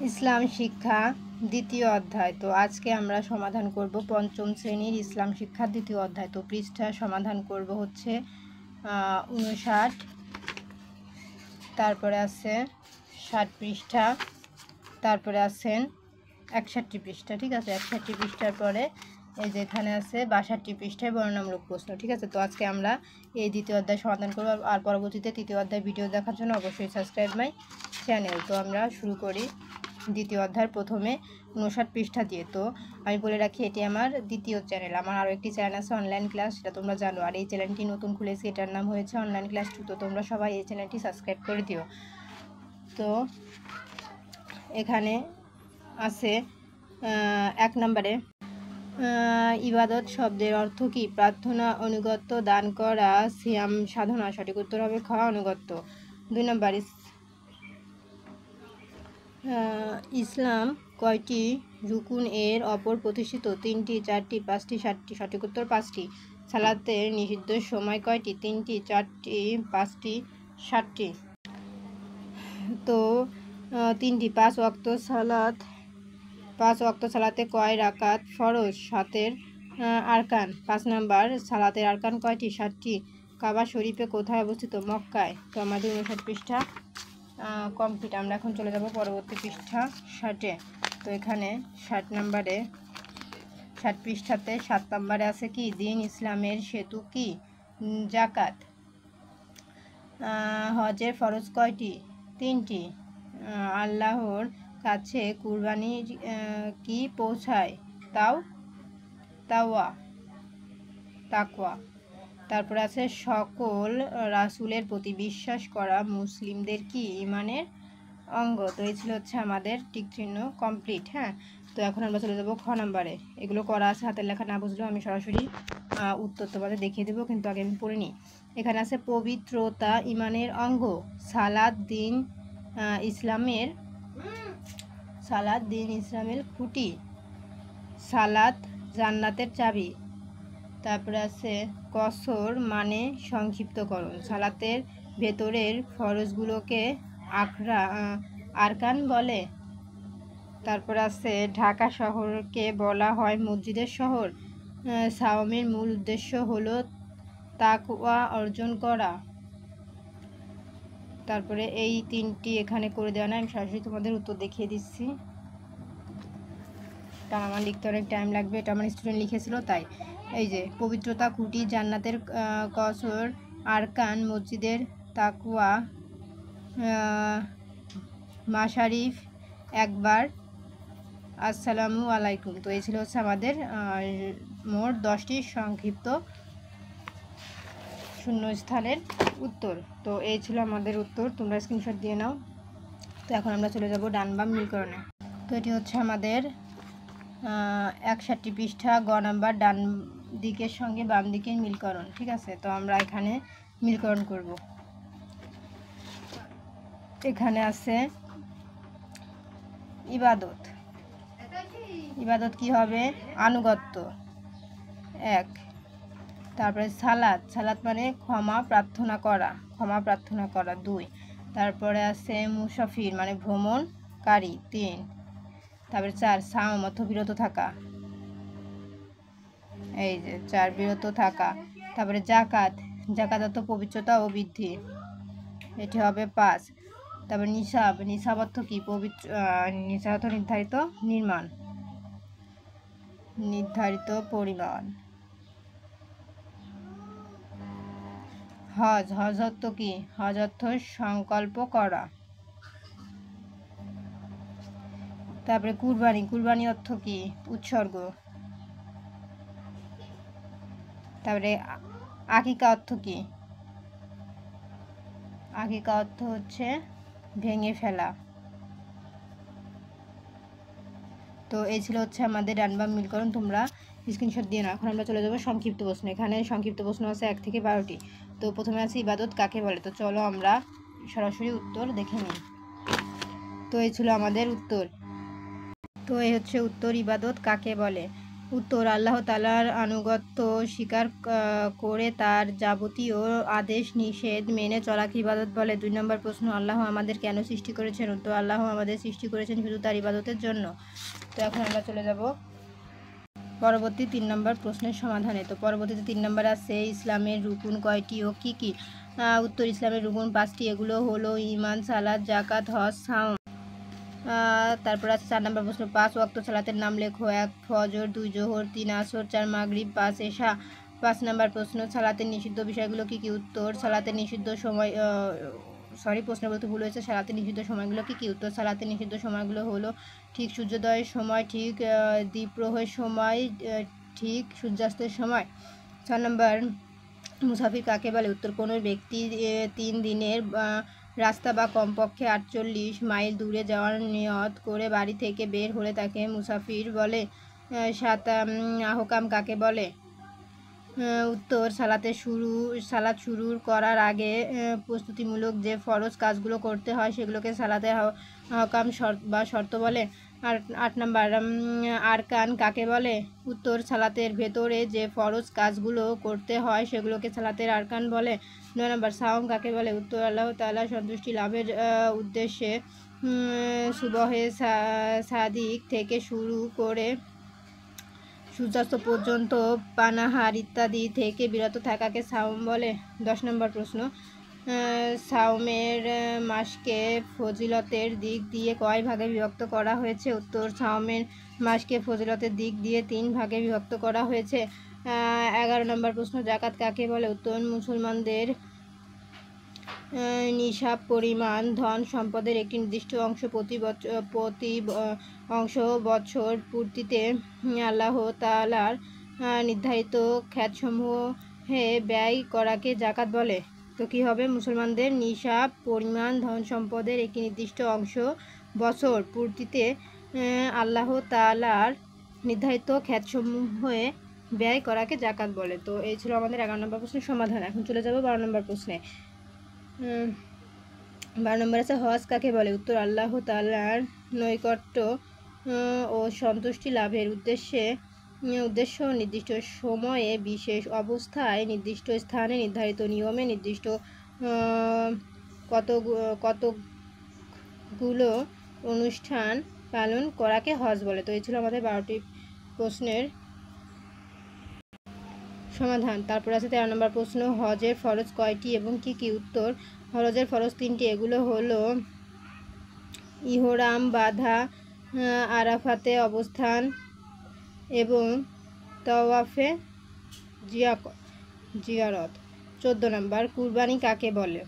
ইসলাম শিক্ষা দ্বিতীয় অধ্যায়। তো আজকে আমরা সমাধান করব পঞ্চম শ্রেণীর ইসলাম শিক্ষা দ্বিতীয় অধ্যায়। তো পৃষ্ঠা সমাধান করব হচ্ছে 59, তারপরে আছে 60 পৃষ্ঠা, তারপরে আছেন 61 পৃষ্ঠা। ঠিক আছে, 61 পৃষ্ঠার পরে এই যে এখানে আছে 62 পৃষ্ঠায় বর্ণনামূলক প্রশ্ন। ঠিক আছে, তো আজকে আমরা এই দ্বিতীয় অধ্যায় সমাধান করব। আর পরবর্তীতে তৃতীয় অধ্যায় ভিডিও দেখার জন্য অবশ্যই সাবস্ক্রাইব মাই চ্যানেল। তো আমরা শুরু করি দ্বিতীয় অধ্যায় প্রথমে 59 পৃষ্ঠা দিয়ে। তো আমি বলে রাখি, এটি আমার দ্বিতীয় চ্যানেল। আমার আরও একটি চ্যানেল আছে অনলাইন ক্লাস, সেটা তোমরা জানো। আর এই চ্যানেলটি নতুন খুলেছি, এটার নাম হয়েছে অনলাইন ক্লাস 2। তো তোমরা সবাই এই চ্যানেলটি সাবস্ক্রাইব করে দিও। তো এখানে আছে 1 নম্বরে ইবাদত শব্দের অর্থ কি? প্রার্থনা, অনুগত্য, দান করা, সিয়াম সাধনা। সঠিক উত্তর হবে খ, অনুগত্য। 2 নম্বর, ইসলাম কয়টি রুকুন এর অপর প্রতিষ্ঠিত? 3টি, 4টি, 5টি, 7টি। সঠিক উত্তর 5টি। সালাতের নিষিদ্ধ সময় কয়টি? 3টি, 4টি, 5টি, 7টি। তো 3টি। 5 ওয়াক্ত সালাতে কয় রাকাত ফরজ? 7-এর আরকান। 5 নাম্বার, সালাতের আরকান কয়টি? 7টি। কাবা শরীফে কোথায় অবস্থিত? মক্কায়। তো আমাদের 59 পৃষ্ঠা কমপ্লিট। আমরা এখন চলে যাব পরবর্তী পৃষ্ঠা 60-এ। তো এখানে 60 নম্বরে 60 পৃষ্ঠাতে 7 নম্বরে আছে কি? দিন ইসলামের সেতু কি? জাকাত। হজের ফরজ কয়টি? 3টি। আল্লাহর কাছে কুরবানি কি পৌঁছায়? তাকওয়া। তারপরে আছে সকল রাসূলের প্রতি বিশ্বাস করা মুসলিমদের কি ঈমানের অঙ্গ। তো এই ছিল হচ্ছে আমাদের টিক চিহ্ন কমপ্লিট। হ্যাঁ, তো এখন আমরা চলে যাবো খ নম্বরে। এগুলো করা আছে, হাতের লেখা না বুঝলেও আমি সরাসরি উত্তর তোমাদের দেখিয়ে দেবো, কিন্তু আগে আমি পড়ে নিই। এখানে আছে পবিত্রতা ঈমানের অঙ্গ। সালাত দিন ইসলামের খুঁটি। সালাত জান্নাতের চাবি। তারপরে আছে কসর মানে সংক্ষিপ্তকরণ। সালাতের ভেতরের ফরজগুলোকে আরকান বলে। তারপর আছে ঢাকা শহরকে বলা হয় মসজিদের শহর। সাওমের মূল উদ্দেশ্য হলো তাকওয়া অর্জন করা। তারপরে এই 3টি এখানে করে দেওয়া না, আমি সরাসরি তোমাদের উত্তর দেখিয়ে দিচ্ছি, কারণ আমার লিখতে অনেক টাইম লাগবে। এটা আমার স্টুডেন্ট লিখেছিল তাই। এই যে পবিত্রতা খুঁটি, জান্নাতের কসর, আরকান, মসজিদের তাকওয়া, মাশারিফ, একবার, আসসালামু আলাইকুম। তো এই ছিল হচ্ছে আমাদের মোট 10টি সংক্ষিপ্ত শূন্যস্থানের উত্তর। তো এই ছিল আমাদের উত্তর, তোমরা স্ক্রিনশট দিয়ে নাও। তো এখন আমরা চলে যাব ডান বাম মিলকরণে। তো এটি হচ্ছে আমাদের 61 পৃষ্ঠা গ নাম্বার, ডান দিকের সঙ্গে বাম দিকের মিলকরণ। ঠিক আছে, তো আমরা এখানে মিলকরণ করব। এখানে আছে ইবাদত কি হবে? আনুগত্য 1। তারপরে সালাত মানে ক্ষমা প্রার্থনা করা 2। তারপরে আছে মুসাফির মানে ভ্রমণকারী 3। তারপরে 4 সাওম অর্থ বিরত থাকা, এই যে 4 বিরত থাকা। তারপরে জাকাত অর্থ পবিত্রতা ও বৃদ্ধি, এটি হবে 5। তারপরে নিসাব অর্থ কি? নিসাব অর্থ নির্ধারিত পরিমাণ। হজ অর্থ কি? হজ অর্থ সংকল্প করা। তারপরে কুরবানি অর্থ কি? উৎসর্গ। তারপরে আকিকা অর্থ কি? আকিকা অর্থ হচ্ছে ভেঙে ফেলা। তো এই ছিল হচ্ছে আমাদের ডান বাম মিলকরণ, তোমরা স্ক্রিনশট দিয়ে নাও। এখন আমরা চলে যাবো সংক্ষিপ্ত প্রশ্ন। এখানে সংক্ষিপ্ত প্রশ্ন আছে 1 থেকে 12টি। তো প্রথমে আছে ইবাদত কাকে বলে? তো চলো আমরা সরাসরি উত্তর দেখে নিই। তো এই ছিল আমাদের উত্তর। তো এই হচ্ছে উত্তর, ইবাদত কাকে বলে? উত্তর, আল্লাহ তাআলার আনুগত্য স্বীকার করে তার যাবতীয় আদেশ নিষেধ মেনে চলাকে ইবাদত বলে। 2 নম্বর প্রশ্ন, আল্লাহ আমাদের কেন সৃষ্টি করেছেন? উত্তর, আল্লাহ আমাদের সৃষ্টি করেছেন শুধু তার ইবাদতের জন্য। তো এখন আমরা চলে যাব পরবর্তী 3 নম্বর প্রশ্নের সমাধানে। তো পরবর্তীতে 3 নম্বর আছে, ইসলামের রুকুন কয়টি ও কী কী? উত্তর, ইসলামের রুকুন 5টি। এগুলো হলো ঈমান, সালাত, যাকাত, হজ, সাওম। তারপর আছে 4 নম্বর প্রশ্ন, 5 ওয়াক্ত সালাতের নাম লেখো। 1 ফজর, 2 জোহর, 3 আসর, 4 মাগরিব, 5 এশা। 5 নম্বর প্রশ্ন, সালাতের নিষিদ্ধ বিষয়গুলো কী কী? উত্তর, সালাতের নিষিদ্ধ সময় প্রশ্ন বলতে ভুল হয়েছে। সালাতের নিষিদ্ধ সময়গুলো কী কী? উত্তর, সালাতের নিষিদ্ধ সময়গুলো হলো ঠিক সূর্যোদয়ের সময়, ঠিক দ্বীপ্রহরের সময়, ঠিক সূর্যাস্তের সময়। 4 নম্বর, মুসাফির কাকে বলে? উত্তর, কোনো ব্যক্তি 3 দিনের রাস্তা বা কমপক্ষে 48 মাইল দূরে যাওয়ার নিয়ত করে বাড়ি থেকে বের হলে তাকে মুসাফির বলে। 7 আহকাম কাকে বলে? উত্তর, সালাত শুরু করার আগে প্রস্তুতিমূলক যে ফরজ কাজগুলো করতে হয় সেগুলোকে সালাতের আহকাম বা শর্ত বলে। আর 8 নম্বর, আরকান কাকে বলে? উত্তর, সালাতের ভেতরে যে ফরজ কাজগুলো করতে হয় সেগুলোকে সালাতের আরকান বলে। 9 নম্বর, সাওম কাকে বলে? উত্তর, আল্লাহ তাআলার সন্তুষ্টি লাভের উদ্দেশ্যে সুবহে সাদিক থেকে শুরু করে সূর্যাস্ত পর্যন্ত পানাহার ইত্যাদি থেকে বিরত থাকাকে সাওম বলে। 10 নম্বর প্রশ্ন, সাওমের মাসকে ফজিলতের দিক দিয়ে কয় ভাগে বিভক্ত করা হয়েছে? উত্তর, সাওমের মাসকে ফজিলতের দিক দিয়ে 3 ভাগে বিভক্ত করা হয়েছে। 11 নম্বর প্রশ্ন, যাকাত কাকে বলে? উত্তর, মুসলমানদের নিসাব পরিমাণ ধন সম্পদের একটি নির্দিষ্ট অংশ প্রতি বছর পূর্তিতে আল্লাহ তাআলার নির্ধারিত খাতসমূহে ব্যয় করাকে যাকাত বলে। তো কী হবে? মুসলমানদের নিসাব পরিমাণ ধন সম্পদের একটি নির্দিষ্ট অংশ বছর পূর্তিতে আল্লাহ তাআলার নির্ধারিত খাতসমূহে ব্যয় করাকে যাকাত বলে। তো এই ছিল আমাদের 11 নম্বর প্রশ্নের সমাধান। এখন চলে যাব 12 নম্বর প্রশ্নে। 12 নম্বর আছে, হজ কাকে বলে? উত্তর, আল্লাহ তাআলার নৈকট্য ও সন্তুষ্টি লাভের উদ্দেশ্য নির্দিষ্ট সময়ে, বিশেষ অবস্থায়, নির্দিষ্ট স্থানে, নির্ধারিত নিয়মে, নির্দিষ্ট কতগুলো অনুষ্ঠান পালন করাকে হজ বলে। তো এই ছিল আমাদের 12টি প্রশ্নের সমাধান। তারপর আছে 13 নম্বর প্রশ্ন, হজের ফরজ কয়টি এবং কী কী? উত্তর, হজের ফরজ 3টি। এগুলো হলো ইহরাম বাঁধা, আরাফাতে অবস্থান এবং তাওয়াফে জিয়ারত। 14 নম্বর, কুরবানি কাকে বলে?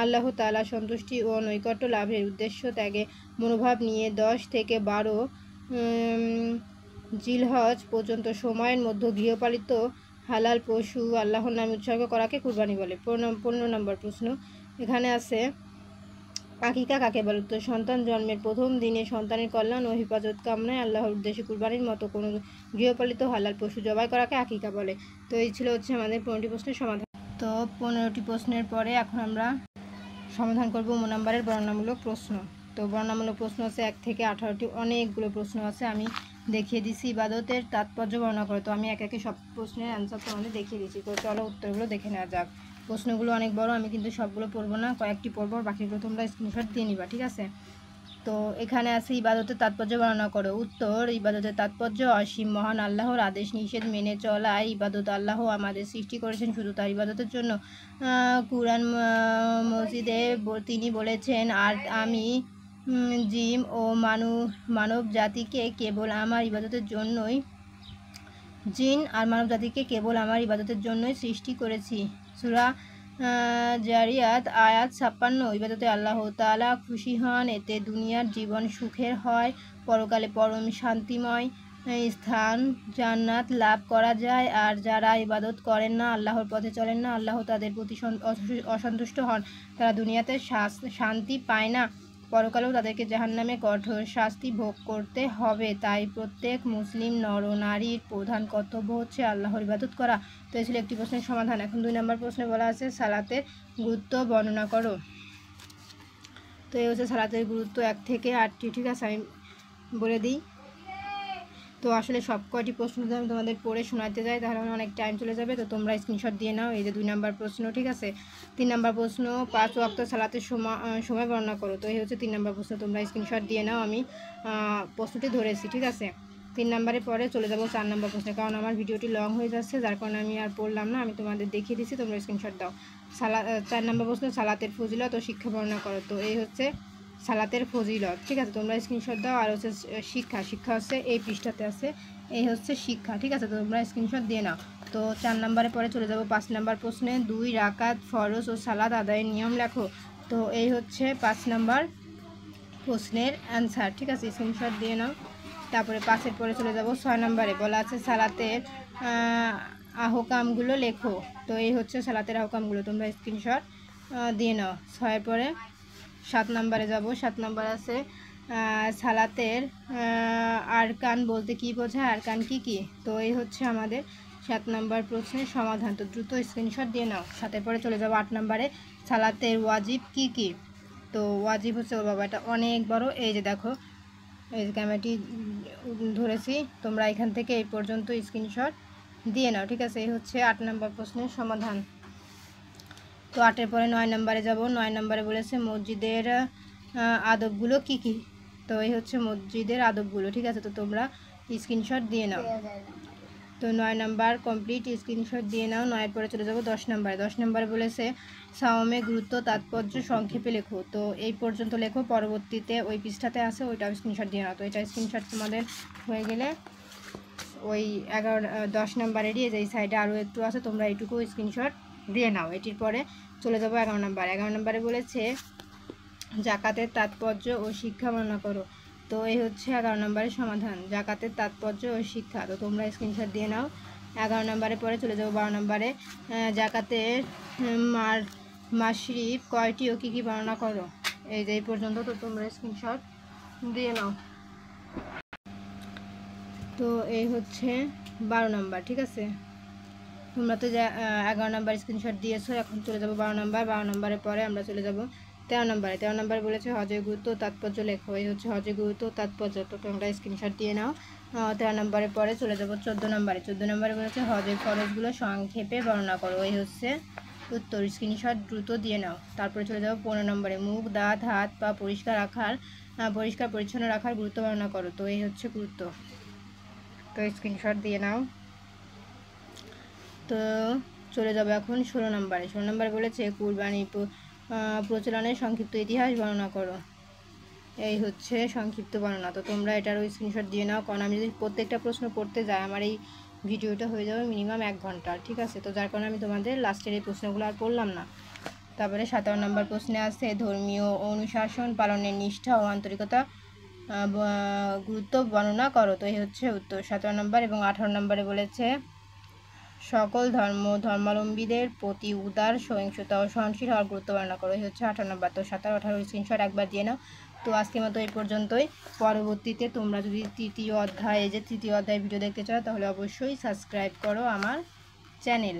আল্লাহ তাআলার সন্তুষ্টি ও নৈকট্য লাভের উদ্দেশ্য ত্যাগে মনোভাব নিয়ে 10 থেকে 12 জিলহজ পর্যন্ত সময়ের মধ্যে গৃহপালিত হালাল পশু আল্লাহর নামে উৎসর্গ করাকে কুরবানি বলে। 15 নম্বর প্রশ্ন, এখানে আছে, আকিকা কাকে বলে? তো সন্তান জন্মের প্রথম দিনে সন্তানের কল্যাণ ও হেফাজত কামনায় আল্লাহর উদ্দেশ্যে কুরবানির মতো কোনো গৃহপালিত হালাল পশু জবাই করাকে আকিকা বলে। তো এই ছিল আমাদের 15টি প্রশ্নের সমাধান। তো 15টি প্রশ্নের পরে এখন আমরা সমাধান করব নম্বরের বর্ণনামূলক প্রশ্ন। তো বর্ণনামূলক প্রশ্ন আছে 1 থেকে 18টি, অনেকগুলো প্রশ্ন আছে। আমি দেখিয়ে দিচ্ছি ইবাদতের তাৎপর্য বর্ণনা করে। তো আমি একে সব প্রশ্নের অ্যান্সার তোমাদের দেখিয়ে দিচ্ছি। তো চলো উত্তরগুলো দেখে নেওয়া যাক। প্রশ্নগুলো অনেক বড়, আমি কিন্তু সবগুলো পড়বো না, কয়েকটি পড়বো, বাকিগুলো তোমরা স্ক্রিনশট দিয়ে নিবা, ঠিক আছে? তো এখানে আছে, ইবাদতের তাৎপর্য বর্ণনা করো। উত্তর, ইবাদতের তাৎপর্য অসীম। মহান আল্লাহর আদেশ নিষেধ মেনে চলায় ইবাদত। আল্লাহ আমাদের সৃষ্টি করেছেন শুধু তার ইবাদতের জন্য। কুরআন মজিদে তিনি বলেছেন, আর আমি জিন ও মানব জাতিকে কেবল আমার ইবাদতের জন্যই সৃষ্টি করেছি। সূরা জারিয়াত আয়াত 56। ইবাদতে আল্লাহ তাআলা খুশি হন, এতে দুনিয়ার জীবন সুখের হয়, পরকালে পরম শান্তিময় স্থান জান্নাত লাভ করা যায়। আর যারা ইবাদত করেন না, আল্লাহর পথে চলেন না, আল্লাহ তাদের প্রতি অসন্তুষ্ট হন, তারা দুনিয়াতে শান্তি পায় না, পরকালেও তাদেরকে জাহান্নামে কঠোর শাস্তি ভোগ করতে হবে। তাই প্রত্যেক মুসলিম নর-নারীর প্রধান কর্তব্য হচ্ছে আল্লাহর ইবাদত করা। তো এই ছিল একটি প্রশ্নের সমাধান। এখন 2 নম্বর প্রশ্নে বলা আছে, সালাতের গুরুত্ব বর্ণনা করো। তো এই হচ্ছে সালাতের গুরুত্ব 1 থেকে 8টি, ঠিক আছে? আমি বলে দিই। তো আসলে সব কয়টি প্রশ্ন যদি আমি তোমাদের পড়ে শোনাতে যাই তাহলে আমার অনেক টাইম চলে যাবে, তো তোমরা স্ক্রিনশট দিয়ে নাও। এই যে 2 নাম্বার প্রশ্ন, ঠিক আছে। 3 নাম্বার প্রশ্ন 5 ওয়াক্ত সালাতের সময় বর্ণনা করো। তো এই হচ্ছে 3 নাম্বার প্রশ্ন, তোমরা স্ক্রিনশট দিয়ে নাও। আমি প্রশ্নটি ধরেছি, ঠিক আছে। 3 নাম্বারের পরে চলে যাব 4 নাম্বার প্রশ্নে, কারণ আমার ভিডিওটি লং হয়ে যাচ্ছে, যার কারণে আমি আর পড়লাম না, আমি তোমাদের দেখিয়ে দিচ্ছি, তোমরা স্ক্রিনশট দাও। 4 নাম্বার প্রশ্ন সালাতের ফজিলত ও শিক্ষা বর্ণনা করো। তো এই হচ্ছে সালাতের ফজিলত, ঠিক আছে, তোমরা স্ক্রিনশট দাও। আর হচ্ছে শিক্ষা হচ্ছে এই পৃষ্ঠাতে আছে, এই হচ্ছে শিক্ষা, ঠিক আছে, তোমরা স্ক্রিনশট দিয়ে নাও। তো 4 নাম্বারে পরে চলে যাব 5 নাম্বার প্রশ্নে 2 রাকাত ফরজ ও সালাত আদায়ের নিয়ম লেখো। তো এই হচ্ছে 5 নাম্বার প্রশ্নের অ্যান্সার, ঠিক আছে, স্ক্রিনশট দিয়ে নাও। তারপরে 5-এর পরে চলে যাব 6 নাম্বারে, বলা আছে সালাতের আহকামগুলো লেখো। তো এই হচ্ছে সালাতের আহকামগুলো, তোমরা স্ক্রিনশট দিয়ে নাও। 6-এর পরে 7 নাম্বারে যাব। 7 নাম্বার আছে সালাতের আরকান বলতে কি বোঝায়, আরকান কি কি। তো এই হচ্ছে আমাদের 7 নাম্বার প্রশ্নের সমাধান। তো দ্রুত স্ক্রিনশট দিয়ে নাও। 7-এর পরে চলে যাব 8 নাম্বারে, সালাতের ওয়াজিব কি কি। তো ওয়াজিব হচ্ছে, ও বাবা এটা অনেক বড়, এই যে দেখো এই যে ক্যামেরাটি ধরেছি, তোমরা এখান থেকে এই পর্যন্ত স্ক্রিনশট দিয়ে নাও, ঠিক আছে। এই হচ্ছে 8 নাম্বার প্রশ্নের সমাধান। তো 8-এর পরে 9 নাম্বারে যাব। 9 নাম্বারে বলেছে মসজিদের আদবগুলো কি কি। তো এই হচ্ছে মসজিদের আদবগুলো, ঠিক আছে, তো তোমরা স্ক্রিনশট দিয়ে নাও। তো 9 নাম্বার কমপ্লিট, স্ক্রিনশট দিয়ে নাও। 9-এর পরে চলে যাব 10 নাম্বারে। 10 নাম্বারে বলেছে সাওমে গুরুত্ব তাৎপর্য সংক্ষেপে লেখো। তো এই পর্যন্ত লেখো, পরবর্তীতে ওই পৃষ্ঠাতে আছে ওইটা স্ক্রিনশট দিয়ে নাও। তো এটা স্ক্রিনশট তোমাদের হয়ে গেলে ওই 10 নাম্বারেরই এই সাইডে আরও একটু আছে, তোমরা এইটুকু স্ক্রিনশট দিয়ে নাও। এটির পরে চলে যাব 11 নাম্বার। 11 নাম্বারে বলেছে জাকাতের তাৎপর্য ও শিক্ষা বর্ণনা করো। তো এই হচ্ছে 11 নম্বরের সমাধান, জাকাতের তাৎপর্য ও শিক্ষা। তো তোমরা স্ক্রিনশট দিয়ে নাও। 11 নম্বরে পরে চলে যাবো 12 নম্বরে, জাকাতের মাশরিফ কয়টি ও কী কী বর্ণনা করো। এই যে এই পর্যন্ত, তো তোমরা স্ক্রিনশট দিয়ে নাও। তো এই হচ্ছে 12 নম্বর, ঠিক আছে। তোমরা তো 11 নম্বর স্ক্রিনশট দিয়েছো, এখন চলে যাবো 12 নম্বর। 12 নম্বরের পরে আমরা চলে যাব 13 নম্বরে। 13 নম্বরে বলেছে হজের গুরুত্ব তাৎপর্য লেখো। এই হচ্ছে হজের গুরুত্ব তাৎপর্য, তো তোমরা স্ক্রিনশট দিয়ে নাও। 13 নম্বরের পরে চলে যাব 14 নম্বরে। 14 নম্বরে বলেছে হজের খরচগুলো সংক্ষেপে বর্ণনা করো। এই হচ্ছে উত্তর, স্ক্রিনশট দ্রুত দিয়ে নাও। তারপরে চলে যাব 15 নম্বরে, মুখ দাঁত হাত পা পরিষ্কার পরিচ্ছন্ন রাখার গুরুত্ব বর্ণনা করো। তো এই হচ্ছে গুরুত্ব, তো স্ক্রিনশট দিয়ে নাও। তো চলে যাবে এখন 16 নম্বরে। 16 নম্বরে বলেছে কুরবানি প্রচলনের সংক্ষিপ্ত ইতিহাস বর্ণনা করো। এই হচ্ছে সংক্ষিপ্ত বর্ণনা। তো তোমরা এটারও স্ক্রিনশট দিয়ে নাও, কারণ আমি যদি প্রত্যেকটা প্রশ্ন পড়তে যাই আমার এই ভিডিওটা হয়ে যাবে মিনিমাম 1 ঘন্টা, ঠিক আছে। তো যার কারণে আমি তোমাদের লাস্টের এই প্রশ্নগুলো আর পড়লাম না। তারপরে 17 নম্বর প্রশ্নে আছে ধর্মীয় অনুশাসন পালনের নিষ্ঠা ও আন্তরিকতা গুরুত্ব বর্ণনা করো। তো এই হচ্ছে উত্তর, 17 নম্বর। এবং 18 নম্বরে বলেছে সকল ধর্মাবলম্বীদের প্রতি উদার সহিংসতা ও সহনশীল হওয়ার গুরুত্ব বর্ণনা করো। এই হচ্ছে 18 নম্বর। তো 17-18 স্ক্রিনশট একবার দিয়ে নাও। তো আজকের মতো এই পর্যন্তই। পরবর্তীতে তোমরা যদি তৃতীয় অধ্যায় ভিডিও দেখতে চাও তাহলে অবশ্যই সাবস্ক্রাইব করো আমার চ্যানেল।